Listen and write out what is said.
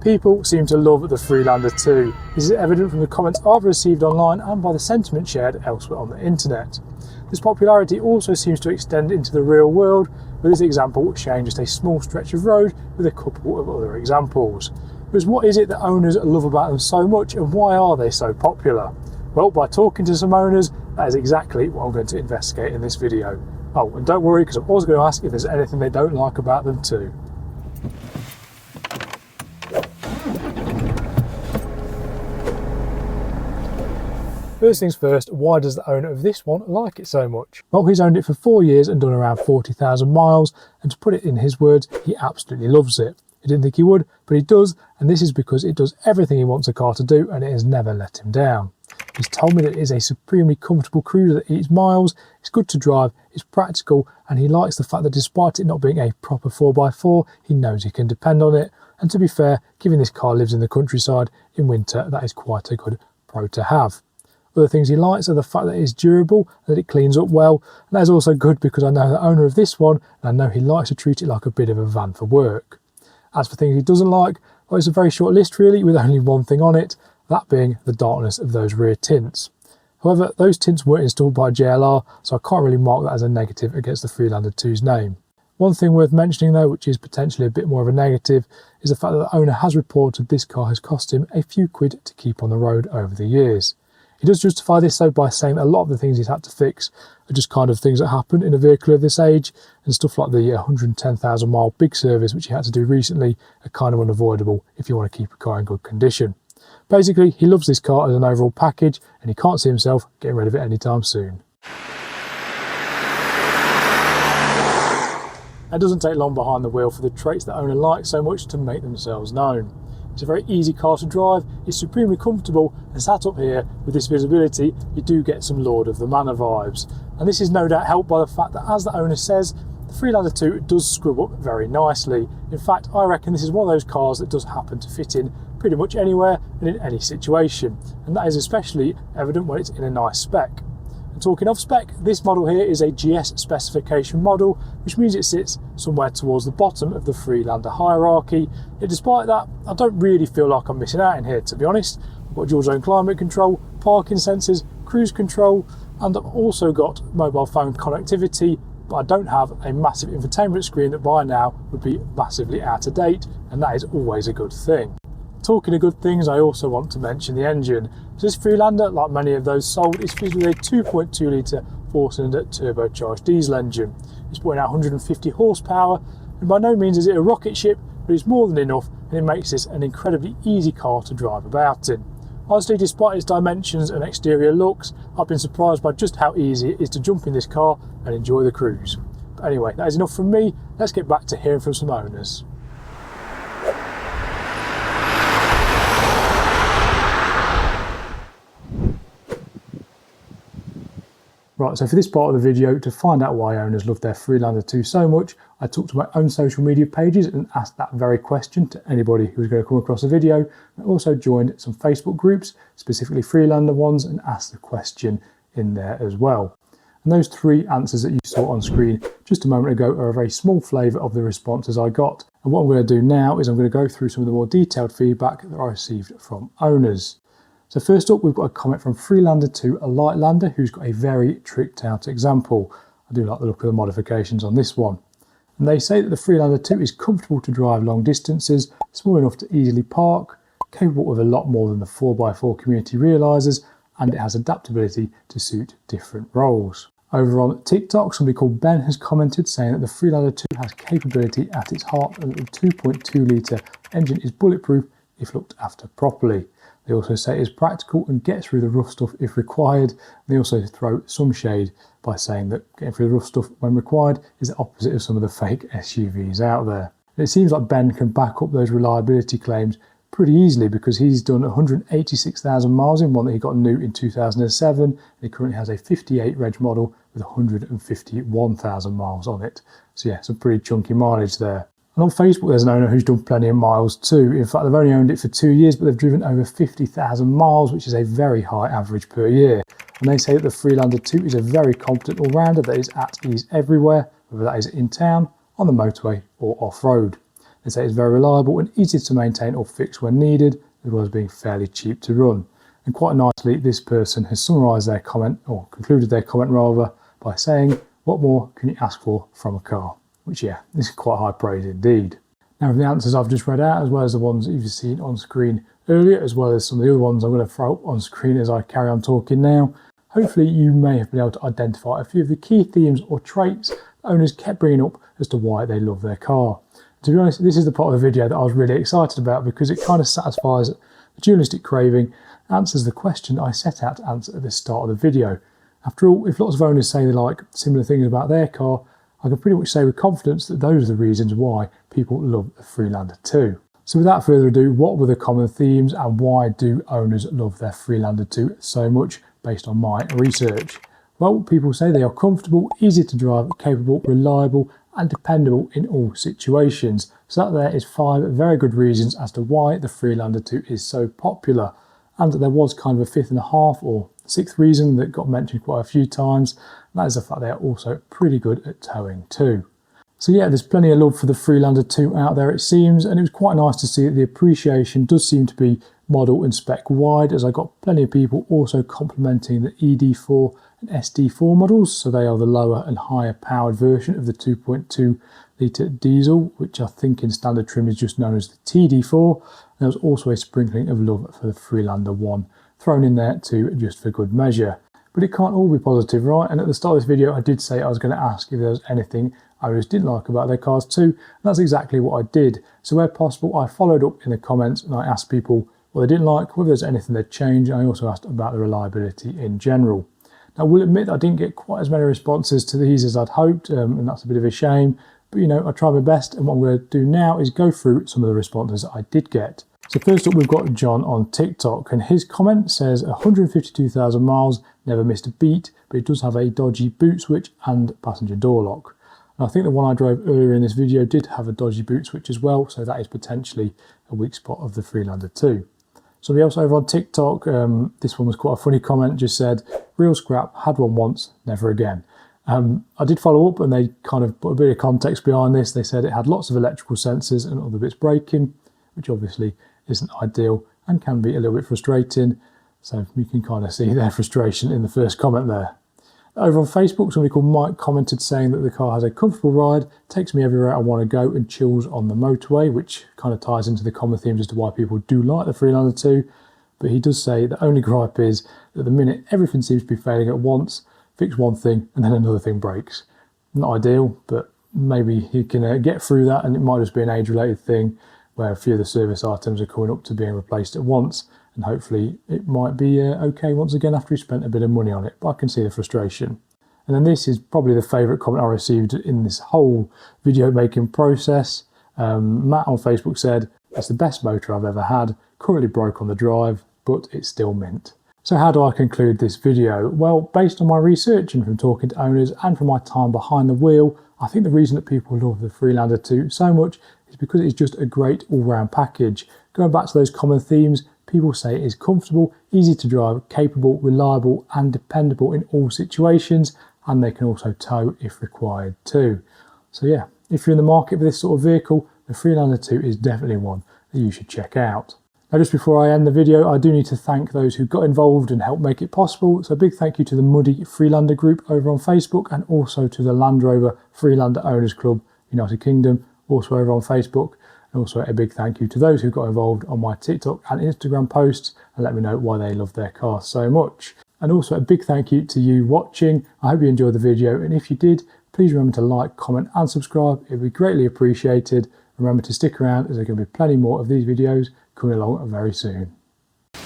People seem to love the Freelander too. This is evident from the comments I've received online and by the sentiment shared elsewhere on the internet. This popularity also seems to extend into the real world, with this example showing just a small stretch of road with a couple of other examples. But what is it that owners love about them so much, and why are they so popular? Well, by talking to some owners, that is exactly what I'm going to investigate in this video. Oh, and don't worry, because I'm also going to ask if there's anything they don't like about them too. First things first, why does the owner of this one like it so much? Well, he's owned it for 4 years and done around 40,000 miles, and to put it in his words, he absolutely loves it. He didn't think he would, but he does, and this is because it does everything he wants a car to do, and it has never let him down. He's told me that it is a supremely comfortable cruiser that eats miles, it's good to drive, it's practical, and he likes the fact that despite it not being a proper 4x4, he knows he can depend on it. And to be fair, given this car lives in the countryside, in winter that is quite a good pro to have. Other things he likes are the fact that it is durable, that it cleans up well, and that is also good because I know the owner of this one, and I know he likes to treat it like a bit of a van for work. As for things he doesn't like, well, it's a very short list really, with only one thing on it, that being the darkness of those rear tints. However, those tints weren't installed by JLR, so I can't really mark that as a negative against the Freelander 2's name. One thing worth mentioning though, which is potentially a bit more of a negative, is the fact that the owner has reported this car has cost him a few quid to keep on the road over the years. He does justify this though by saying that a lot of the things he's had to fix are just kind of things that happen in a vehicle of this age, and stuff like the 110,000 mile big service which he had to do recently are kind of unavoidable if you want to keep a car in good condition. Basically, he loves this car as an overall package, and he can't see himself getting rid of it anytime soon. It doesn't take long behind the wheel for the traits that owner likes so much to make themselves known. It's a very easy car to drive, it's supremely comfortable, and sat up here with this visibility, you do get some Lord of the Manor vibes. And this is no doubt helped by the fact that, as the owner says, the Freelander 2 does scrub up very nicely. In fact, I reckon this is one of those cars that does happen to fit in pretty much anywhere and in any situation, and that is especially evident when it's in a nice spec. And talking of spec, this model here is a GS specification model, which means it sits somewhere towards the bottom of the Freelander hierarchy. Yet despite that, I don't really feel like I'm missing out in here, to be honest. I've got dual zone climate control, parking sensors, cruise control, and I've also got mobile phone connectivity, but I don't have a massive infotainment screen that by now would be massively out of date, and that is always a good thing. Talking of good things, I also want to mention the engine. So this Freelander, like many of those sold, is fitted with a 2.2 litre 4-cylinder turbocharged diesel engine. It's putting out 150 horsepower, and by no means is it a rocket ship, but it's more than enough, and it makes this an incredibly easy car to drive about in. Honestly, despite its dimensions and exterior looks, I've been surprised by just how easy it is to jump in this car and enjoy the cruise. But anyway, that is enough from me. Let's get back to hearing from some owners. Right, so for this part of the video, to find out why owners love their Freelander 2 so much, I took to my own social media pages and asked that very question to anybody who was going to come across the video. I also joined some Facebook groups, specifically Freelander ones, and asked the question in there as well. And those three answers that you saw on screen just a moment ago are a very small flavour of the responses I got. And what I'm going to do now is I'm going to go through some of the more detailed feedback that I received from owners. So first up, we've got a comment from Freelander 2, a Lightlander, who's got a very tricked out example. I do like the look of the modifications on this one. And they say that the Freelander 2 is comfortable to drive long distances, small enough to easily park, capable of a lot more than the 4x4 community realises, and it has adaptability to suit different roles. Over on TikTok, somebody called Ben has commented saying that the Freelander 2 has capability at its heart, and that the 2.2 litre engine is bulletproof if looked after properly. They also say it is practical and gets through the rough stuff if required. They also throw some shade by saying that getting through the rough stuff when required is the opposite of some of the fake SUVs out there. And it seems like Ben can back up those reliability claims pretty easily, because he's done 186,000 miles in one that he got new in 2007, and he currently has a 58 reg model with 151,000 miles on it. So yeah, some pretty chunky mileage there. And on Facebook, there's an owner who's done plenty of miles too. In fact, they've only owned it for 2 years, but they've driven over 50,000 miles, which is a very high average per year. And they say that the Freelander 2 is a very competent all-rounder that is at ease everywhere, whether that is in town, on the motorway or off-road. They say it's very reliable and easy to maintain or fix when needed, as well as being fairly cheap to run. And quite nicely, this person has summarised their comment, or concluded their comment rather, by saying, what more can you ask for from a car? Which, yeah, this is quite high praise indeed. Now, from the answers I've just read out, as well as the ones that you've seen on screen earlier, as well as some of the other ones I'm going to throw up on screen as I carry on talking now, hopefully you may have been able to identify a few of the key themes or traits that owners kept bringing up as to why they love their car. To be honest, this is the part of the video that I was really excited about because it kind of satisfies the dualistic craving, answers the question I set out to answer at the start of the video. After all, if lots of owners say they like similar things about their car, I can pretty much say with confidence that those are the reasons why people love the Freelander 2. So without further ado, what were the common themes and why do owners love their Freelander 2 so much based on my research? Well, people say they are comfortable, easy to drive, capable, reliable and dependable in all situations. So that there is 5 very good reasons as to why the Freelander 2 is so popular. And there was kind of a 5th and a half or 6th reason that got mentioned quite a few times. That is the fact they are also pretty good at towing too. So yeah, there's plenty of love for the Freelander 2 out there it seems, and it was quite nice to see that the appreciation does seem to be model and spec wide, as I got plenty of people also complimenting the ED4 and SD4 models. So they are the lower and higher powered version of the 2.2 litre diesel, which I think in standard trim is just known as the TD4. And there was also a sprinkling of love for the Freelander 1 thrown in there too, just for good measure. But it can't all be positive, right? And at the start of this video, I did say I was going to ask if there was anything owners didn't like about their cars too. And that's exactly what I did. So where possible, I followed up in the comments and I asked people what they didn't like, whether there's anything they'd change. And I also asked about the reliability in general. Now, I will admit I didn't get quite as many responses to these as I'd hoped, and that's a bit of a shame. But you know, I tried my best, and what I'm going to do now is go through some of the responses that I did get. So first up, we've got John on TikTok, and his comment says 152,000 miles, never missed a beat, but it does have a dodgy boot switch and passenger door lock. And I think the one I drove earlier in this video did have a dodgy boot switch as well, so that is potentially a weak spot of the Freelander 2. Somebody else over on TikTok, this one was quite a funny comment, just said, real scrap, had one once, never again. I did follow up and they kind of put a bit of context behind this. They said it had lots of electrical sensors and other bits breaking, which obviously isn't ideal and can be a little bit frustrating. So you can kind of see their frustration in the first comment there. Over on Facebook, somebody called Mike commented saying that the car has a comfortable ride, takes me everywhere I want to go and chills on the motorway, which kind of ties into the common themes as to why people do like the Freelander 2. But he does say the only gripe is that at the minute everything seems to be failing at once, fix one thing and then another thing breaks. Not ideal, but maybe he can get through that, and it might just be an age-related thing where a few of the service items are coming up to being replaced at once, and hopefully it might be okay once again after he spent a bit of money on it, but I can see the frustration. And then this is probably the favourite comment I received in this whole video making process. Matt on Facebook said, it's the best motor I've ever had, currently broke on the drive, but it's still mint. So how do I conclude this video? Well, based on my research and from talking to owners and from my time behind the wheel, I think the reason that people love the Freelander 2 so much is because it's just a great all-round package. Going back to those common themes, people say it is comfortable, easy to drive, capable, reliable and dependable in all situations, and they can also tow if required too. So yeah, if you're in the market for this sort of vehicle, the Freelander 2 is definitely one that you should check out. Now, just before I end the video, I do need to thank those who got involved and helped make it possible. So a big thank you to the Muddy Freelander group over on Facebook, and also to the Land Rover Freelander Owners Club, United Kingdom, also over on Facebook. And also a big thank you to those who got involved on my TikTok and Instagram posts and let me know why they love their car so much. And also a big thank you to you watching. I hope you enjoyed the video, and if you did, please remember to like, comment and subscribe. It would be greatly appreciated. Remember to stick around, as there are going to be plenty more of these videos coming along very soon.